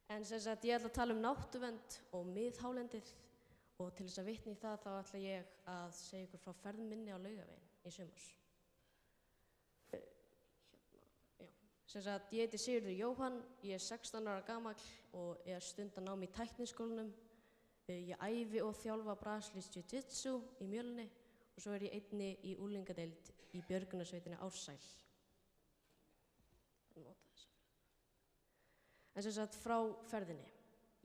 En sem sagt, ég ætla að tala náttúruvernd og miðhálendið og til þess að vitna í það þá ætla ég að segja ykkur frá ferð minni á Laugaveginn í sumars. Sem sagt, ég heiti Sigurður Jóhann, ég er 16 ára gamall og er stunda nám í tækniskólanum. Ég æfi og þjálfa Brazilian Jiu-Jitsu í Mjölni og svo er ég einnig í unglingadeild í björgunarsveitinni Ársæl. En sem sagt, frá ferðinni.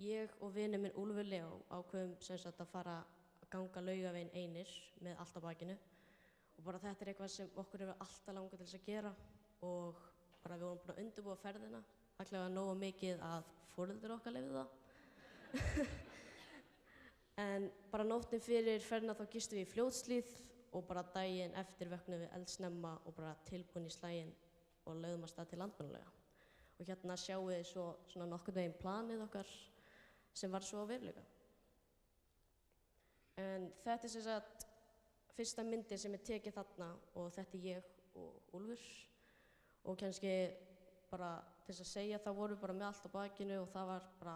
Ég og vinur minn Úlfur Leó ákveðum sem sagt að fara að ganga Laugaveginn einir með allt á bakinu. Og bara þetta er eitthvað sem okkur hefur alltaf langað til þess að gera og bara við vorum búin að undirbúa ferðina, allavega nógu mikið að foreldrar okkar leyfðu það. En bara nóttin fyrir ferðina þá gistum við í Fljótshlíð og bara daginn eftir vöknum við eldsnemma og bara tilbúin í slaginn og lögðum af stað til Landmannalauga. Og hérna sjáum við svo svona nokkurn veginn planið okkar sem var svo á veruleika. En þetta er sem sagt fyrsta myndin sem er tekið þarna og þetta er ég og Úlfur. Og kannski bara til þess að segja þá vorum við bara með allt á bakinu og það var bara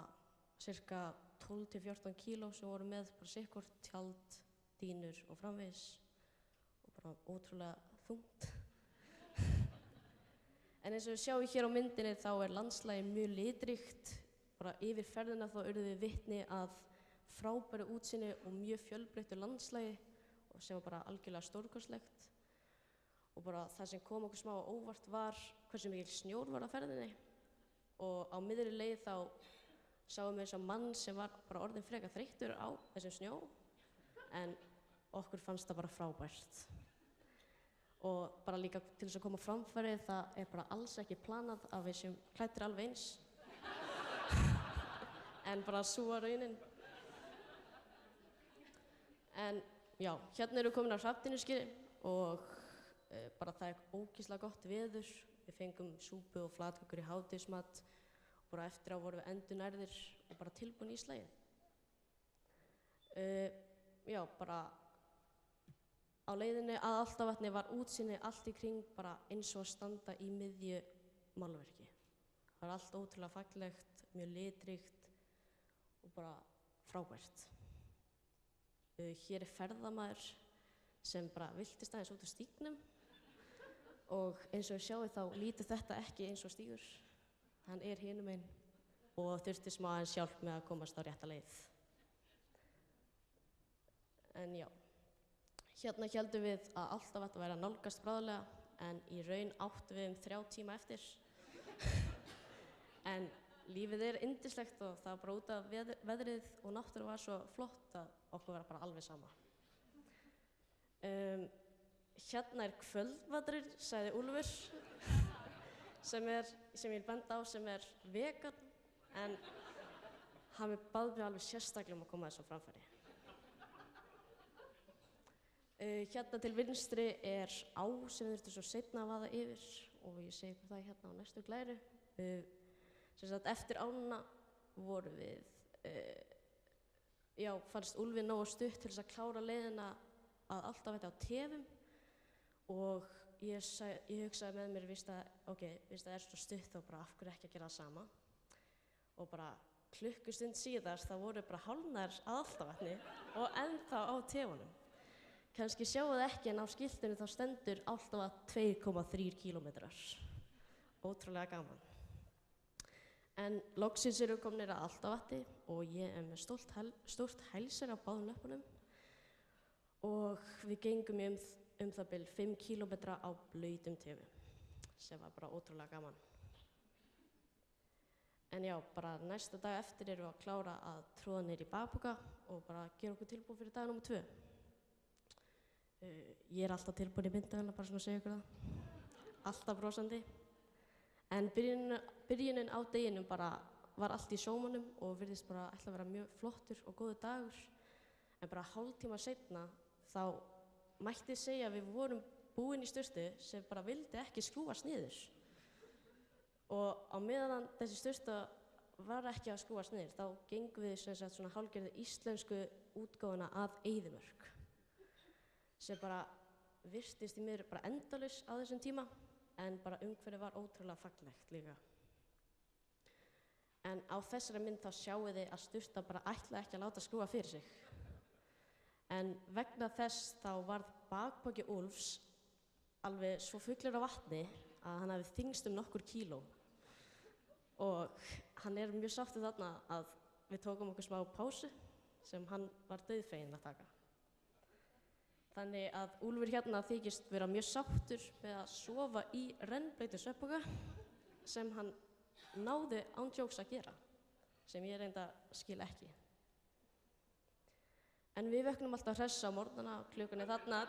cirka 12 til 14 kíló sem voru með bara sikkort, tjald, dýnur og framvegis og bara ótrúlega þungt. En eins og við sjáum hér á myndinni þá er landslagið mjög litríkt. Bara yfir ferðina þá urðum við vitni að frábæru útsýni og mjög fjölbreyttu landslagi sem var bara algjörlega stórkostlegt. Og bara það sem kom okkur smá á óvart var hversu mikil snjór var á ferðinni. Og á miðri leið þá sáum við þess að mann sem var bara orðinn frekar þreyttur á þessum snjó. En okkur fannst það bara frábært. Og bara líka til þess að koma á framfæri, það er bara alls ekki planað að við séum klæddir alveg eins. En bara sú var raunin. En já, hérna erum við komin á Hrafntinnuskeri og bara það er ógeðslega gott veður. Við fengum súpu og flatkökur í hádegismat og bara eftir á vorum við endurnærðir og bara tilbúin í slaginn. Já, bara á leiðinni að Álftavatni var útsýni allt í kring bara eins og að standa í miðju málverki. Það var allt ótrúlega fallegt, mjög litríkt og bara frábært. Hér er ferðamaður sem bara villtist aðeins út úr stígnum og eins og við sjáum þá lítur þetta ekki eins og stígur. Hann er hinum megin og þurfti smá aðeins hjálp með að komast á rétta leið. En já, hérna héldum við að Álftavatn væri að nálgast bráðlega en í raun áttum við 3 tíma eftir. En lífið er yndislegt og það var bara út af veðrið og náttúran var svo flott að okkur var bara alveg sama. Hérna er kvöldmaturinn, sagði Úlfur, sem ég vil benda á sem er vegan, en hann bað mig alveg sérstaklega um að koma þessu á framfæri. Hérna til vinstri er á sem við þurftum svo seinna að vaða yfir og ég segi ykkur það hérna á næstu glæru. Sem sagt, eftir ána vorum við, fannst Úlfi nógu stutt til þess að klára leiðina að Álftavatni á Tefum og ég hugsaði með mér, víst það er svo stutt þá bara af hverju ekki að gera það sama. Og bara klukkustund síðar þá voru bara hálfnaðir að Álftavatni og ennþá á Tefunum. Kannski sjáu það ekki en á skiltinu þá stendur Álftavatn 2,3 kílómetrar. Ótrúlega gaman. En loksins erum við komnir að Álftavatni og ég er með stórt hælser á báðum löppunum og við gengum það bil 5 kílómetra á blautum Tefi, sem var bara ótrúlega gaman. En já, bara næsta dag eftir erum við að klára að tróða niður í bakpoka og bara gera okkur tilbúin fyrir dag nr. 2. Ég er alltaf tilbúin í myndavélina, bara svona að segja ykkur það. Alltaf brosandi. En byrjunin á deginum bara var allt í sómanum og virðist bara ætla að vera mjög flottur og góður dagur. En bara hálftíma seinna þá mætti segja að við vorum búin í sturtu sem bara vildi ekki skrúfast niður. Og á meðan þessi sturta var ekki að skrúfast niður, þá gengum við sem sagt svona hálfgerðu íslensku útgáfuna að eyðimörk. Sem bara virtist í miður bara endalaus á þessum tíma, en bara umhverfið var ótrúlega fallegt líka. En á þessari mynd þá sjáu þið að Sturta bara ætlaði ekki að láta skrúfa fyrir sig. En vegna þess þá varð bakpoki Úlfs alveg svo fullur af vatni að hann hafi þyngst nokkur kíló. Og hann mjög sáttur þarna að við tókum okkur smá pásu sem hann var dauðfeginn að taka. Þannig að Úlfur hérna þykist vera mjög sáttur með að sofa í rennblautu svefnpoka sem hann náði án djóks að gera, sem ég reynda skil ekki. En við vöknum alltaf hress á morgnana, klukkan þarna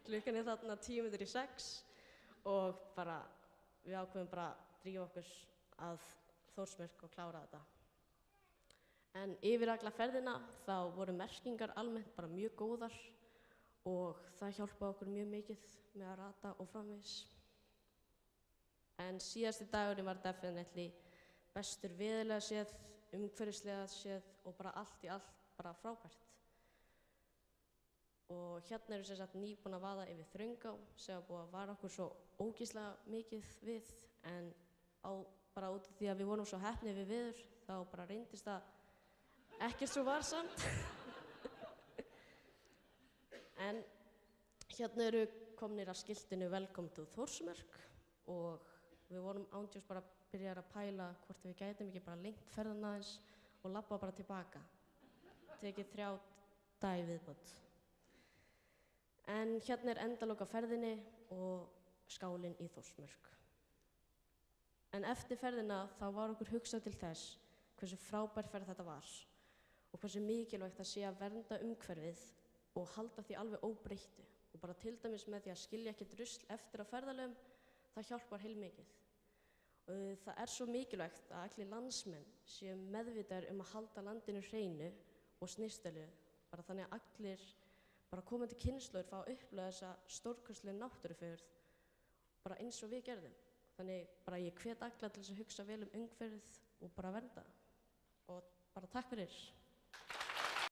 klukkan þarna 5:50 og bara við ákveðum bara að drífa okkur að Þórsmörk og klára þetta. En yfir alla ferðina þá voru merkingar almennt bara mjög góðar og það hjálpaði okkur mjög mikið með að rata og framvegis. En síðasti dagurinn var definitely bestur veðurlega séð, umhverfislega séð og bara allt í allt bara frábært. Og hérna sem sagt nýbúin að vaða yfir Þröngá sem var búið að vara okkur svo ógeðslega mikið við, en bara út af því að við vorum svo heppnir við veður þá bara reyndist það ekkert svo varsamt. En hérna eru komnir að skiltinu Welcome to Þórsmörk og við vorum ándjóks bara byrjar að pæla hvort við gætum ekki bara lengt ferðina aðeins og labba bara tilbaka. Tekið 3 daga í viðbót. En hérna endalok á ferðinni og skálinn í Þórsmörk. En eftir ferðina þá var okkur hugsað til þess hversu frábær ferð þetta var og hversu mikilvægt það sé að vernda umhverfið og halda því alveg óbreyttu. Og bara til dæmis með því að skilja ekkert rusl eftir á ferðalögum, það hjálpar heilmikið. Og það svo mikilvægt að allir landsmenn séu meðvitaðir að halda landinu hreinu og snyrtilegu, bara þannig að allir bara komandi kynslóðir fá að upplifa þessa stórkostlegu náttúrufegurð bara eins og við gerðum. Þannig bara ég hvet alla til þess að hugsa vel umhverfið og bara vernda. Og bara takk fyrir.